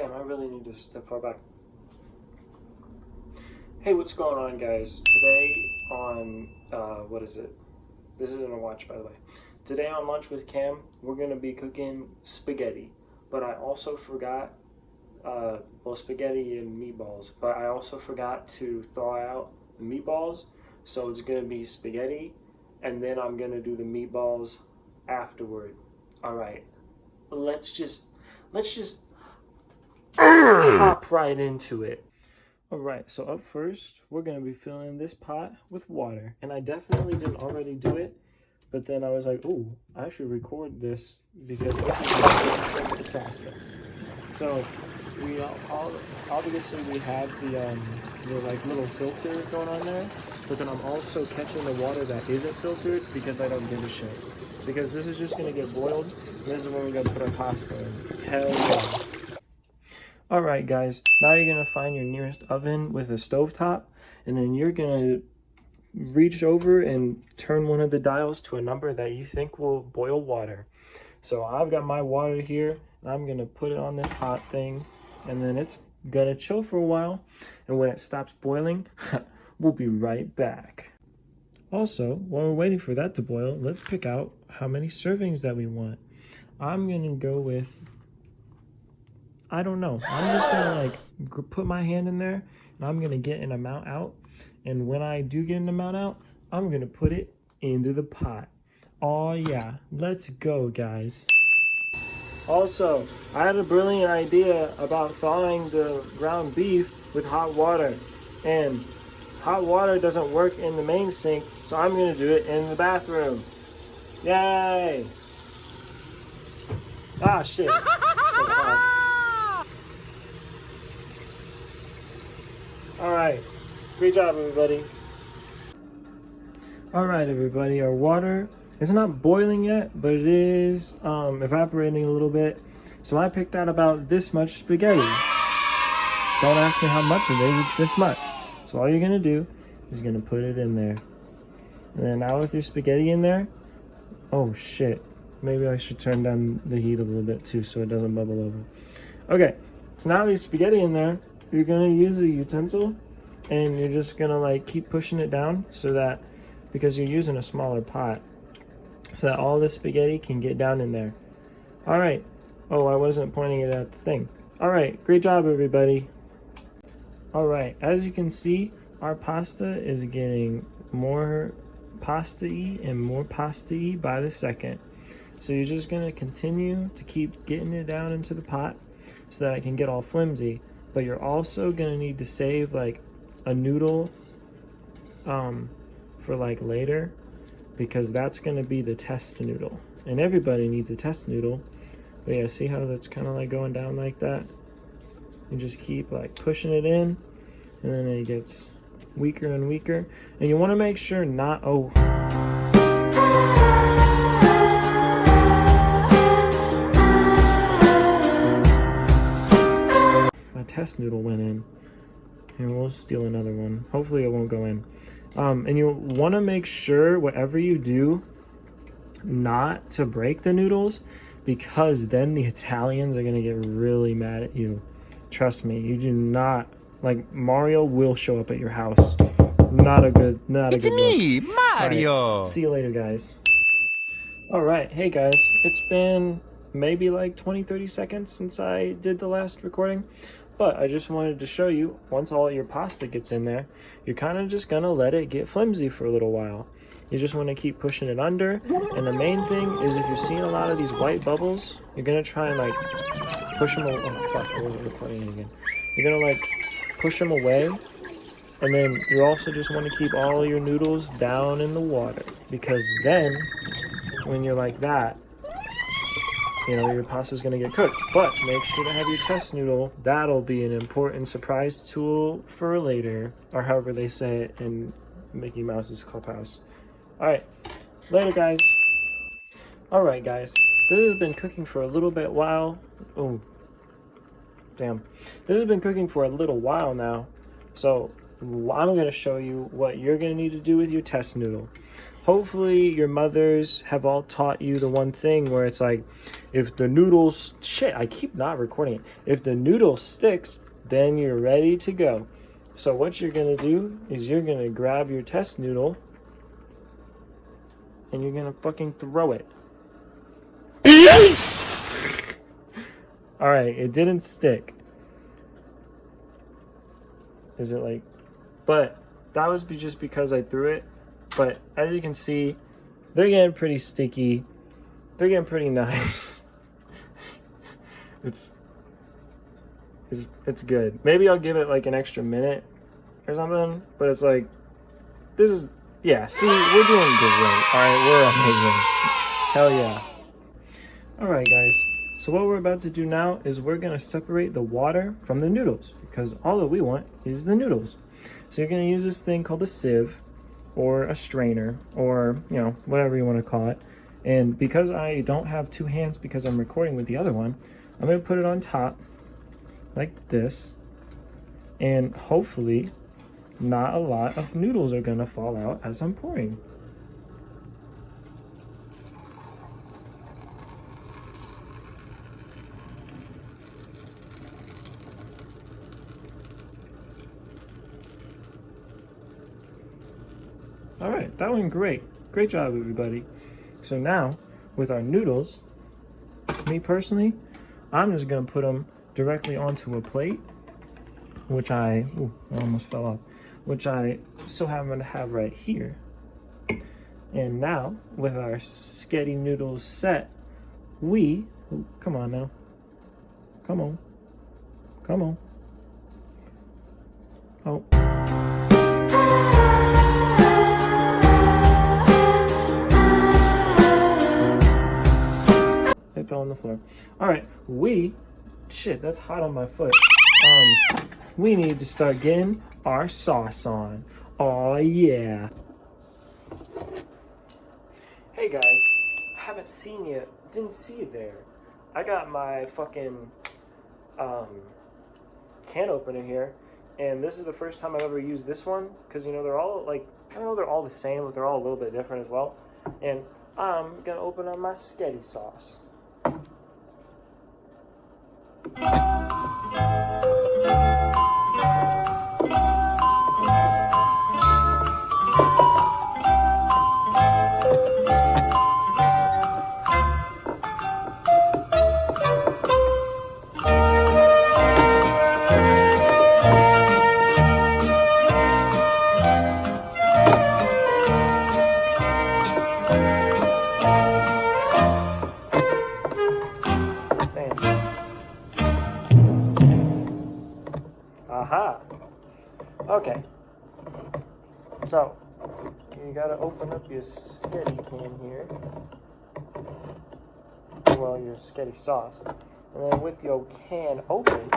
Damn, I really need to step far back. Hey, what's going on, guys? Today on, what is it? This isn't a watch, by the way. Today on Lunch with Cam, we're going to be cooking spaghetti. But I also forgot, well, spaghetti and meatballs. But I also forgot to thaw out the meatballs. So it's going to be spaghetti, and then I'm going to do the meatballs afterward. All right. Let's just hop right into it. All right, so up first, we're gonna be filling this pot with water. And I definitely didn't already do it, but then I was like, oh, I should record this because this is the process. So we obviously we have the like little filter going on there, but then I'm also catching the water that isn't filtered because I don't give a shit. Because this is just gonna get boiled. And this is when we're gonna put our pasta in. Hell yeah. Alright guys, now you're going to find your nearest oven with a stovetop, and then you're going to reach over and turn one of the dials to a number that you think will boil water. So I've got my water here, and I'm going to put it on this hot thing, and then it's going to chill for a while, and when it stops boiling, we'll be right back. Also, while we're waiting for that to boil, let's pick out how many servings that we want. I'm going to go with, I don't know. I'm just gonna like put my hand in there and I'm gonna get an amount out. And when I do get an amount out, I'm gonna put it into the pot. Oh yeah, let's go guys. Also, I had a brilliant idea about thawing the ground beef with hot water. And hot water doesn't work in the main sink, so I'm gonna do it in the bathroom. Yay! Ah shit. Alright, great job everybody. Alright everybody, our water is not boiling yet, but it is evaporating a little bit. So I picked out about this much spaghetti. Don't ask me how much it is, it's this much. So all you're going to do is going to put it in there. And then now with your spaghetti in there, oh shit, maybe I should turn down the heat a little bit too so it doesn't bubble over. Okay, so now there's spaghetti in there. You're gonna use a utensil and you're just gonna like keep pushing it down so that, because you're using a smaller pot, so that all the spaghetti can get down in there. All right. Oh, I wasn't pointing it at the thing. All right, great job everybody. All right, as you can see, our pasta is getting more pasta-y and more pasta-y by the second. So you're just gonna continue to keep getting it down into the pot so that it can get all flimsy. But you're also gonna need to save like a noodle for like later, because that's gonna be the test noodle. And everybody needs a test noodle. But yeah, see how that's kind of like going down like that? You just keep like pushing it in, and then it gets weaker and weaker. And you wanna make sure not, oh. Test noodle went in, and we'll steal another one. Hopefully it won't go in. And you want to make sure whatever you do not to break the noodles, because then the Italians are gonna get really mad at you. Trust me, you do not, like, Mario will show up at your house. Not a good look. It's me, Mario. Right. See you later guys. All right, hey guys, it's been maybe like 20-30 seconds since I did the last recording. But I just wanted to show you, once all your pasta gets in there, you're kind of just going to let it get flimsy for a little while. You just want to keep pushing it under. And the main thing is, if you're seeing a lot of these white bubbles, you're going to try and like push them away. Oh fuck, I wasn't recording it again. You're going to like push them away. And then you also just want to keep all your noodles down in the water. Because then, when you're like that, you know, your pasta's gonna get cooked. But make sure to have your test noodle. That'll be an important surprise tool for later, or however they say it in Mickey Mouse's Clubhouse. Alright, later guys. Alright guys, this has been cooking for a little bit while. Oh, damn. This has been cooking for a little while now. So I'm going to show you what you're going to need to do with your test noodle. Hopefully your mothers have all taught you the one thing where it's like, if the noodles, shit, I keep not recording it. If the noodle sticks, then you're ready to go. So what you're going to do is you're going to grab your test noodle and you're going to fucking throw it. All right, it didn't stick. Is it like, but that was just because I threw it. But as you can see, they're getting pretty sticky. They're getting pretty nice. It's good. Maybe I'll give it like an extra minute or something. But it's like, this is, yeah, see, we're doing good, right? All right, we're amazing. Hell yeah. All right, guys. So what we're about to do now is we're going to separate the water from the noodles because all that we want is the noodles. So you're going to use this thing called a sieve or a strainer or, you know, whatever you want to call it. And because I don't have two hands because I'm recording with the other one, I'm going to put it on top like this. And hopefully not a lot of noodles are going to fall out as I'm pouring. All right, that went great. Great job, everybody. So now, with our noodles, me personally, I'm just gonna put them directly onto a plate, which I almost fell off, which I so happen to have right here. And now, with our sketty noodles set, come on now. Come on. Come on. Oh. It fell on the floor. All right, shit, that's hot on my foot. We need to start getting our sauce on. Oh yeah. Hey guys, I haven't seen you. Didn't see you there. I got my fucking can opener here, and this is the first time I've ever used this one because, you know, they're all like, I know they're all the same, but they're all a little bit different as well. And I'm gonna open up my sketty sauce. Aha. Okay. So, you gotta open up your sketty can here. Well, your sketty sauce. And then with your can open,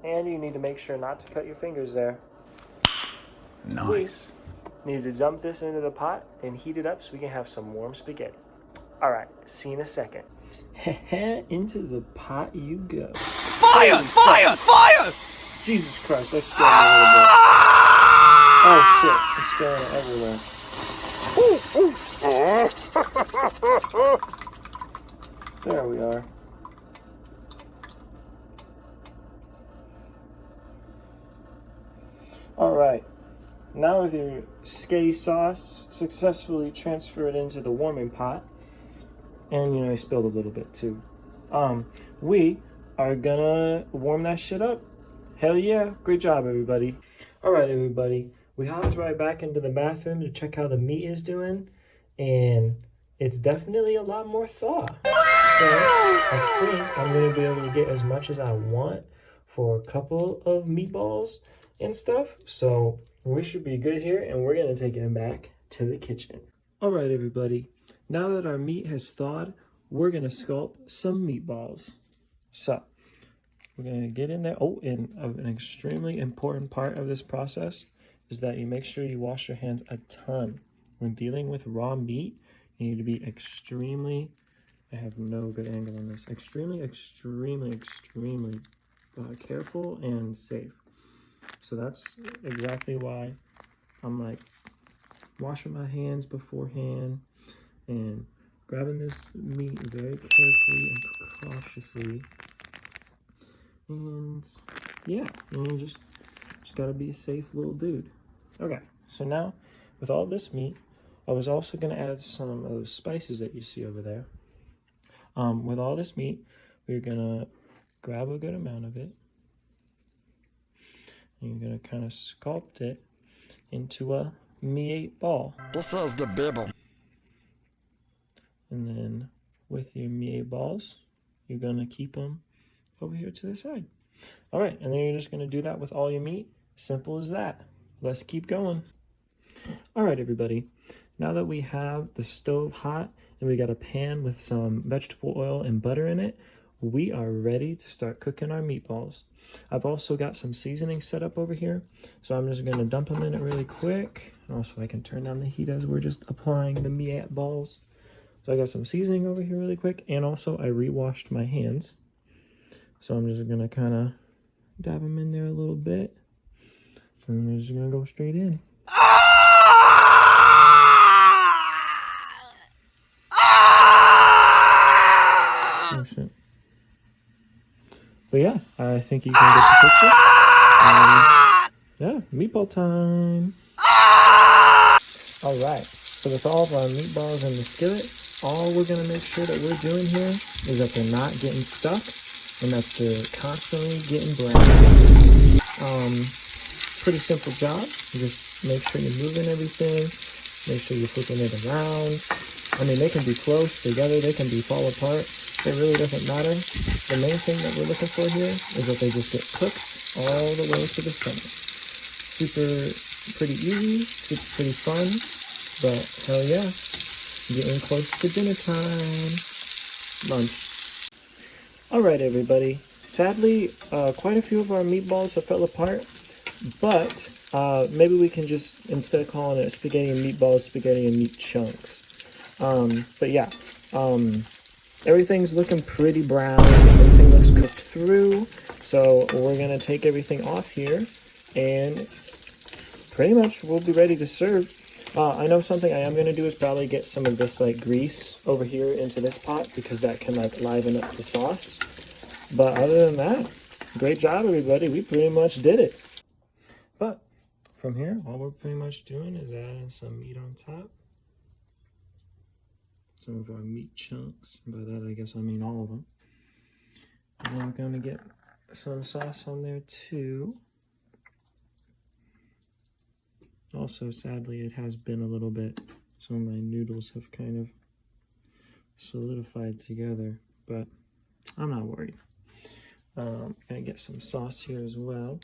and you need to make sure not to cut your fingers there. Nice. We need to dump this into the pot and heat it up so we can have some warm spaghetti. Alright, see you in a second. Into the pot you go. Fire! Fire! Fire! Jesus Christ, that's scared me a little bit. Oh shit, I'm scaring it everywhere. There we are. Alright, now with your sketty sauce successfully transferred into the warming pot, and you know, I spilled a little bit too. We are gonna warm that shit up. Hell yeah, great job everybody. Alright everybody, we hopped right back into the bathroom to check how the meat is doing, and it's definitely a lot more thaw. So I think I'm gonna be able to get as much as I want for a couple of meatballs and stuff. So we should be good here, and we're gonna take it back to the kitchen. Alright everybody, now that our meat has thawed, we're gonna sculpt some meatballs. So we're gonna get in there. Oh, and an extremely important part of this process is that you make sure you wash your hands a ton. When dealing with raw meat, you need to be extremely, I have no good angle on this, extremely careful and safe. So that's exactly why I'm like washing my hands beforehand and grabbing this meat very carefully and cautiously. And yeah, just gotta be a safe little dude. Okay, so now with all this meat, I was also gonna add some of those spices that you see over there. With all this meat, we're gonna grab a good amount of it. And you're gonna kind of sculpt it into a meat ball. This is the Bible. And then with your meat balls, you're gonna keep them over here to the side. All right, and then you're just gonna do that with all your meat. Simple as that. Let's keep going. All right, everybody. Now that we have the stove hot and we got a pan with some vegetable oil and butter in it, we are ready to start cooking our meatballs. I've also got some seasoning set up over here, so I'm just gonna dump them in it really quick. Also, I can turn down the heat as we're just applying the meatballs. So I got some seasoning over here really quick, and also I re-washed my hands. So I'm just gonna kind of dab them in there a little bit, and we're just gonna go straight in. Oh shit. But yeah, I think you can get the picture. Yeah, meatball time. Alright, so with all of our meatballs in the skillet, all we're going to make sure that we're doing here is that they're not getting stuck and that they're constantly getting brown. Pretty simple job. You just make sure you're moving everything, make sure you're flipping it around. I mean, they can be close together, they can be fall apart. It really doesn't matter. The main thing that we're looking for here is that they just get cooked all the way to the center. Pretty easy, super pretty fun, but hell yeah, getting close to dinner time. Lunch. All right, everybody. Sadly, quite a few of our meatballs have fell apart, but maybe we can just, instead of calling it spaghetti and meatballs, spaghetti and meat chunks. But yeah, everything's looking pretty brown. Everything looks cooked through. So we're gonna take everything off here, and pretty much we'll be ready to serve. I know something I am gonna do is probably get some of this like grease over here into this pot, because that can like liven up the sauce. But other than that, great job, everybody. We pretty much did it. But from here, all we're pretty much doing is adding some meat on top. Some of our meat chunks. By that, I guess I mean all of them. And I'm going to get some sauce on there too. Also, sadly, it has been a little bit. Some of my noodles have kind of solidified together, but I'm not worried. I'm going to get some sauce here as well.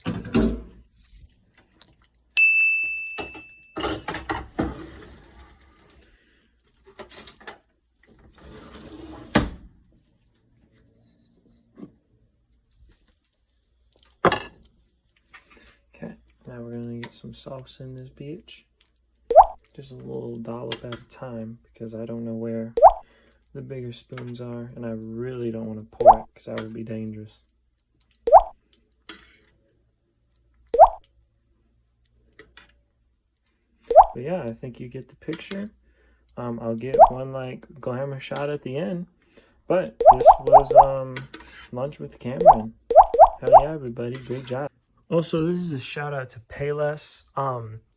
Now we're gonna get some sauce in this bitch. Just a little dollop at a time, because I don't know where the bigger spoons are, and I really don't want to pour it because that would be dangerous. But yeah, I think you get the picture. I'll get one like glamour shot at the end. But this was lunch with Cameron. Hell yeah, everybody, great job. Also, this is a shout out to Payless.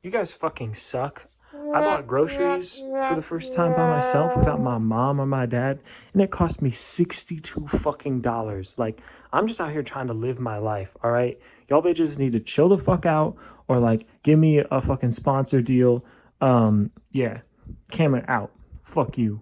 You guys fucking suck. I bought groceries for the first time by myself without my mom or my dad, and it cost me $62 fucking dollars. Like, I'm just out here trying to live my life, all right? Y'all bitches need to chill the fuck out, or like give me a fucking sponsor deal. Yeah, Cameron out. Fuck you.